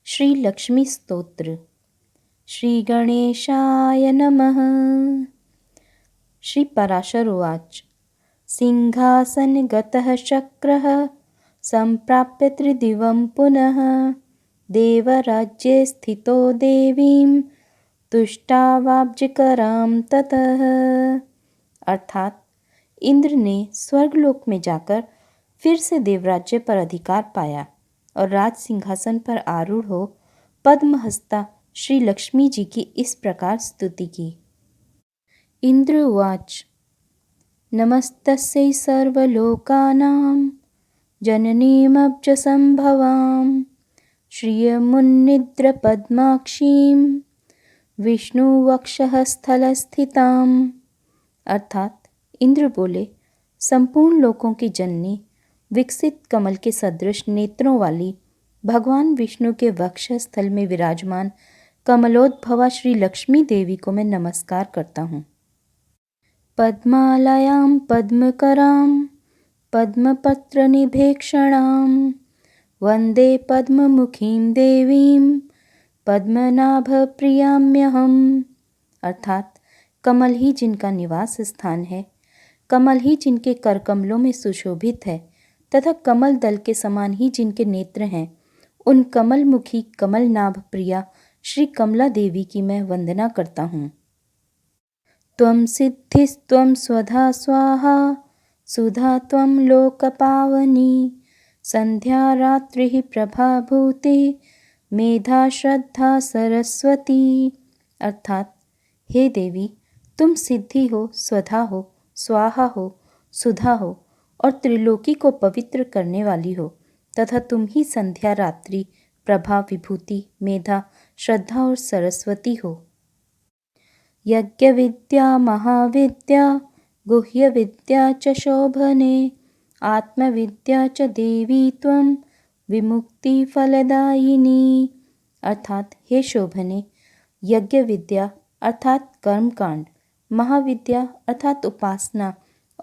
श्री लक्ष्मी स्तोत्र। श्री गणेशाय नमः। श्री पराशर उवाच। सिंहासनगतः शक्रः सम्प्राप्य त्रिदिवं पुनः देवराज्ये स्थितो देवीं तुष्टावाब्जकरां ततः। अर्थात इंद्र ने स्वर्गलोक में जाकर फिर से देवराज्य पर अधिकार पाया और राज सिंहासन पर आरूढ़ हो पद्महस्ता श्री लक्ष्मी जी की इस प्रकार स्तुति की। इंद्र उवाच। नमस्तस्यै सर्वलोकानां जननीमब्जसंभवां श्रियमुन्निद्र पद्माक्षीं विष्णुवक्षः स्थलस्थिताम्। अर्थात इंद्र बोले, संपूर्ण लोकों की जननी, विकसित कमल के सदृश नेत्रों वाली, भगवान विष्णु के वक्ष स्थल में विराजमान कमलोद्भवा श्री लक्ष्मी देवी को मैं नमस्कार करता हूँ। पद्मालयां पद्मकरां पद्मपत्रनिभेक्षणां वंदे पद्ममुखीं देवीं पद्मनाभप्रियाम्यहम्। अर्थात कमल ही जिनका निवास स्थान है, कमल ही जिनके करकमलों में सुशोभित है तथा कमल दल के समान ही जिनके नेत्र हैं, उन कमलमुखी कमलनाभ प्रिया श्री कमला देवी की मैं वंदना करता हूँ। त्वं सिद्धिस्त्वं स्वधा स्वाहा सुधा त्वं लोकपावनी संध्या रात्रिः प्रभाभूतिः मेधा श्रद्धा सरस्वती। अर्थात हे देवी, तुम सिद्धि हो, स्वधा हो, स्वाहा हो, सुधा हो और त्रिलोकी को पवित्र करने वाली हो तथा तुम ही संध्या रात्रि प्रभा विभूति मेधा श्रद्धा और सरस्वती हो। यज्ञ विद्या महाविद्या गुह्य विद्या च शोभने आत्मविद्या च देवी त्वं विमुक्ति फलदायिनी। अर्थात हे शोभने, यज्ञ विद्या अर्थात कर्मकांड, महाविद्या अर्थात उपासना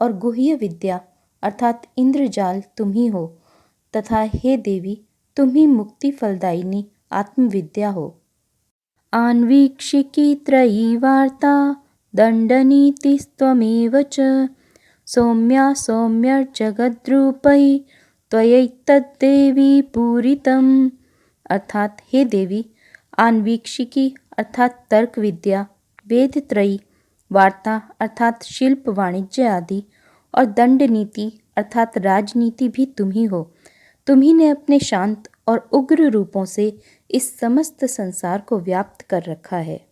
और गुह्य विद्या अर्थात इंद्रजाल तुम ही हो तथा हे देवी, तुम ही मुक्ति फलदायिनी आत्मविद्या हो। आन्वीक्षिकी त्रयी वार्ता दंडनीतिस्त्वमेव च सौम्या सौम्यर्जगद्रूपैः त्वयैतद्देवी पूरितम्। अर्थात हे देवी, आन्वीक्षिकी अर्थात तर्क विद्या, वेद त्रयी, वार्ता अर्थात शिल्प वाणिज्य आदि और दंड नीति अर्थात राजनीति भी तुम ही हो। तुम ही ने अपने शांत और उग्र रूपों से इस समस्त संसार को व्याप्त कर रखा है।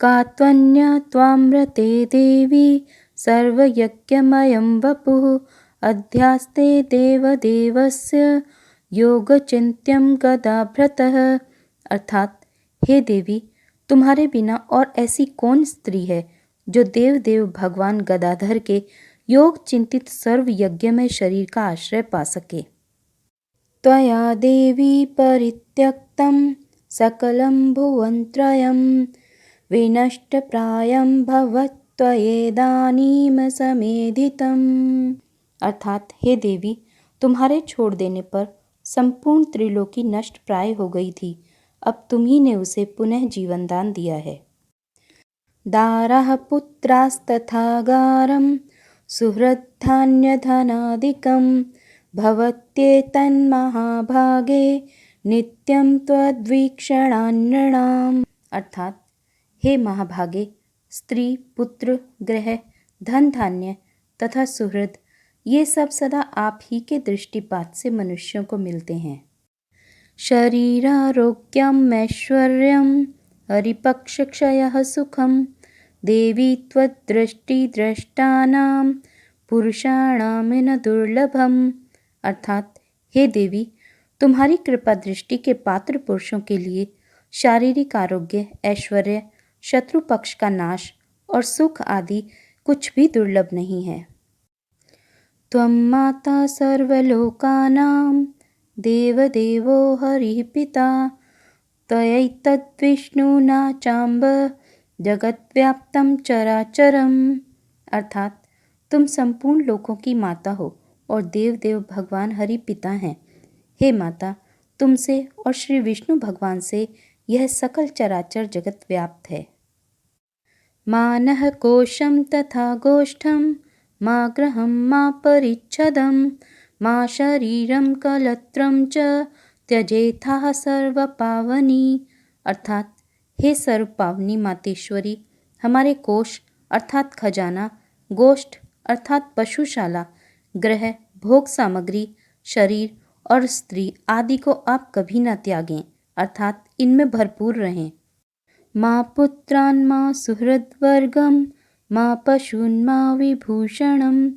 का त्वन्या त्वामृते देवी सर्वयज्ञमयं वपुः अध्यास्ते देवदेवस्य योगचिन्त्यं गदाभ्रतः। अर्थात हे देवी, तुम्हारे बिना और ऐसी कौन स्त्री है जो देव भगवान गदाधर के योग चिंतित सर्व यज्ञमय शरीर का आश्रय पा सके। त्वया देवी परित्यक्तं सकलं भुवनत्रयं विनष्टप्रायं भवत्वयेदानीं समेधितम्। अर्थात हे देवी, तुम्हारे छोड़ देने पर संपूर्ण त्रिलोकी नष्ट प्राय हो गई थी, अब तुम ही ने उसे पुनः जीवन दान दिया है। दारः पुत्रास्तथा गारं सुहृद्धान्यधनादिकं भवत्येतन्महाभागे नित्यं त्वद्वीक्षणान्नृणाम्। अर्थात हे महाभागे, स्त्री पुत्र ग्रह धन धान्य तथा सुहृद ये सब सदा आप ही के दृष्टिपात से मनुष्यों को मिलते हैं। शरीरारोग्यम ऐश्वर्यम हरिपक्षक्षयः सुखम देवी त्वद्दृष्टिद्रष्टानां पुरुषाणां न दुर्लभम। अर्थात हे देवी, तुम्हारी कृपा दृष्टि के पात्र पुरुषों के लिए शारीरिक आरोग्य, ऐश्वर्य, शत्रु पक्ष का नाश और सुख आदि कुछ भी दुर्लभ नहीं है। त्वं माता सर्वलोकानां देवदेवो हरिः पिता त्वयैतद्विष्णुना चाम्ब जगद्व्याप्तं चराचरम्। अर्थात तुम संपूर्ण लोकों की माता हो और देव भगवान हरि पिता हैं। हे माता, तुमसे और श्री विष्णु भगवान से यह सकल चराचर जगत व्याप्त है। मानः कोशं तथा गोष्ठं मा गृहं मा परिच्छदं मा शरीरं कलत्रं च त्यजेथाः सर्वपावनी। अर्थात हे सर्वपावनी मातेश्वरी, हमारे कोश अर्थात खजाना, गोष्ठ अर्थात पशुशाला, ग्रह भोग सामग्री, शरीर और स्त्री आदि को आप कभी न त्यागें, अर्थात इनमें भरपूर रहें। मां पुत्रान् मां सुहृद्वर्गं मां पशून् मां विभूषणं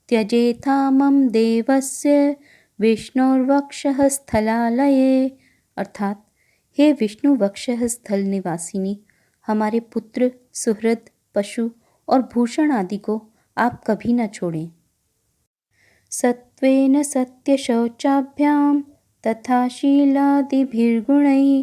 त्यजेथा मम देवस्य विष्णुर्वक्षः स्थलालये। अर्थात हे विष्णु वक्षः स्थल निवासिनी, हमारे पुत्र, सुहृद, पशु और भूषण आदि को आप कभी न छोड़ें। सत्वेन सत्यशौचाभ्यां तथा शीलादिभिर्गुणैः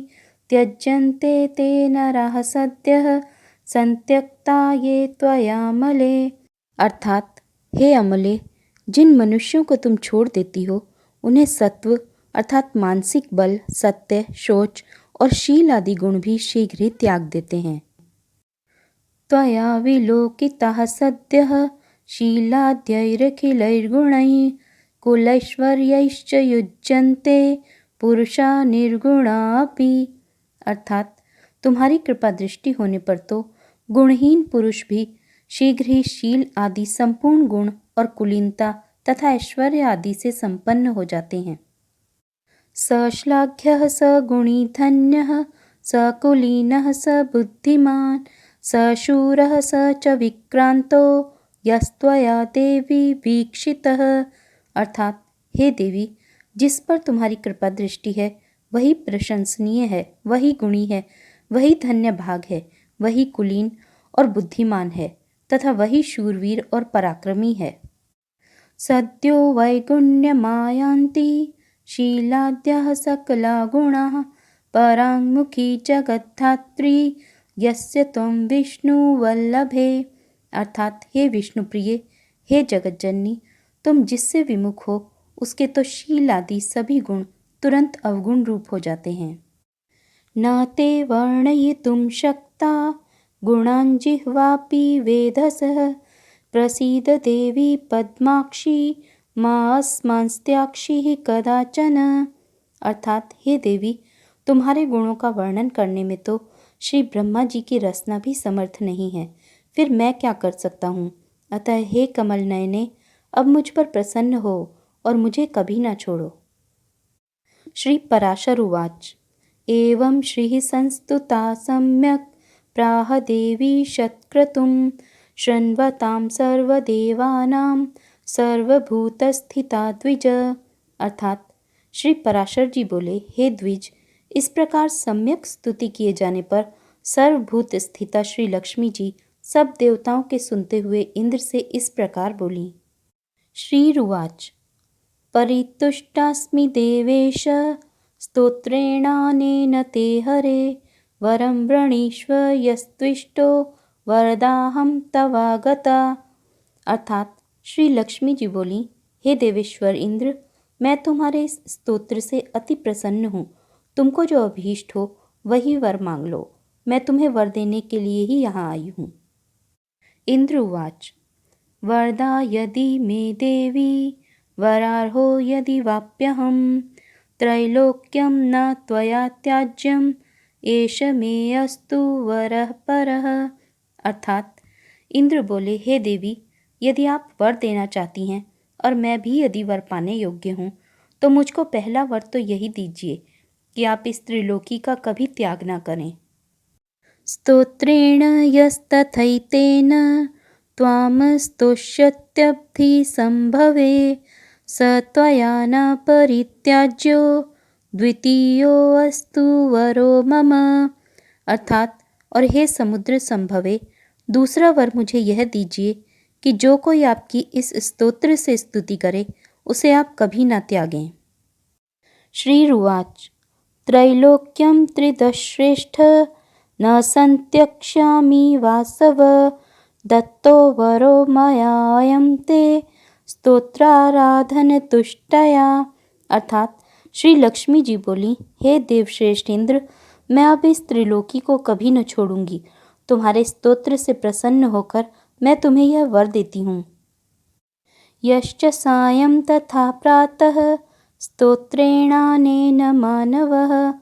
त्यज्यन्ते ते नराः सद्यः संत्यक्ता ये त्वयामले। अर्थात हे अमले, जिन मनुष्यों को तुम छोड़ देती हो उन्हें सत्व अर्थात मानसिक बल, सत्य, शौच और शील आदि गुण भी शीघ्र ही त्याग देते हैं। त्वया विलोकिताः सद्यः शीलाद्यैरखिलैर्गुणैः कुलैश्वर्यैश्च युज्यन्ते पुरुषा निर्गुणापि। अर्थात तुम्हारी कृपा दृष्टि होने पर तो गुणहीन पुरुष भी शीघ्र ही शील आदि संपूर्ण गुण और कुलीनता तथा ऐश्वर्य आदि से संपन्न हो जाते हैं। स श्लाघ्यः स गुणी धन्यः स कुलीनः स बुद्धिमान् स शूरः स च विक्रांतो यस्त्वया देवी वीक्षितः। अर्थात हे देवी, जिस पर तुम्हारी कृपा दृष्टि है वही प्रशंसनीय है, वही गुणी है, वही धन्य भाग है, वही कुलीन और बुद्धिमान है तथा वही शूरवीर और पराक्रमी है। सद्यो वैगुण्यमायान्ति शीलाद्यः सकला गुणाः पराङ्मुखी जगद्धात्री यस्य त्वं विष्णुवल्लभे। अर्थात हे विष्णुप्रिय, हे जगज्जननी, तुम जिससे विमुख हो उसके तो शील आदि सभी गुण तुरंत अवगुण रूप हो जाते हैं। न ते वर्णयितुं शक्ता गुणान् जिह्वापि वेधसः प्रसीद देवी पद्माक्षी मास्मांस्त्याक्षी कदाचन। अर्थात हे देवी, तुम्हारे गुणों का वर्णन करने में तो श्री ब्रह्मा जी की रसना भी समर्थ नहीं है, फिर मैं क्या कर सकता हूँ। अतः हे कमल नयने, अब मुझ पर प्रसन्न हो और मुझे कभी न छोड़ो। श्री पराशर उवाच। एवं श्रीः संस्तुता सम्यक् प्राह देवी शतक्रतुं शृण्वतां सर्वदेवानां सर्वभूतस्थिता द्विज। अर्थात श्री पराशर जी बोले, हे द्विज, इस प्रकार सम्यक स्तुति किए जाने पर सर्वभूत स्थिता श्री लक्ष्मी जी सब देवताओं के सुनते हुए इंद्र से इस प्रकार बोली। श्रीरुवाच। परितुष्टास्मि देवेश स्तोत्रेणानेन ते हरे वरं वृणीष्व यस्त्विष्टो वरदाहं तवागता। अर्थात श्री लक्ष्मी जी बोली, हे देवेश्वर इंद्र, मैं तुम्हारे इस स्तोत्र से अति प्रसन्न हूँ। तुमको जो अभीष्ट हो वही वर मांग लो, मैं तुम्हें वर देने के लिए ही यहाँ आई हूँ। इंद्र उवाच। वरदा यदि मे देवी वरार्हो यदि वाप्यहं त्रैलोक्यं न त्वया त्याज्यम् एष मे अस्तु वरः परः। अर्थात इंद्र बोले, हे देवी, यदि आप वर देना चाहती हैं और मैं भी यदि वर पाने योग्य हूँ तो मुझको पहला वर तो यही दीजिए कि आप इस त्रिलोकी का कभी त्याग ना करें। स्तोत्रेण यस्तथैतेन त्वां स्तोष्यत्यब्धि संभवे स त्वया न परित्याज्यो द्वितीयोऽस्तु वरो मम। अर्थात और हे समुद्र संभवे, दूसरा वर मुझे यह दीजिए कि जो कोई आपकी इस स्तोत्र से स्तुति करे उसे आप कभी न त्यागें। श्रीरुवाच। त्रैलोक्यं त्रिदश्रेष्ठ न संत्यक्ष्यामि वासव दत्तो वरो मयायं ते स्तोत्राराधन तुष्टया। अर्थात श्री लक्ष्मी जी बोली, हे देवश्रेष्ठ इंद्र, मैं अब इस त्रिलोकी को कभी न छोड़ूंगी। तुम्हारे स्तोत्र से प्रसन्न होकर मैं तुम्हें यह वर देती हूँ। यश्च सायं तथा प्रातः स्तोत्रेणानेन मानवः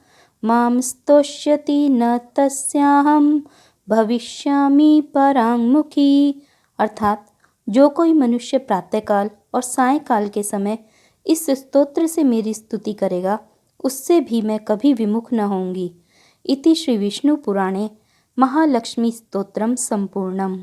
मां स्तोष्यति न तस्याहं भविष्यामि पराङ्मुखी। अर्थात जो कोई मनुष्य प्रातःकाल और सायंकाल के समय इस स्तोत्र से मेरी स्तुति करेगा, उससे भी मैं कभी विमुख न होंगी। इति श्री विष्णु पुराणे महालक्ष्मी स्तोत्रम संपूर्णम।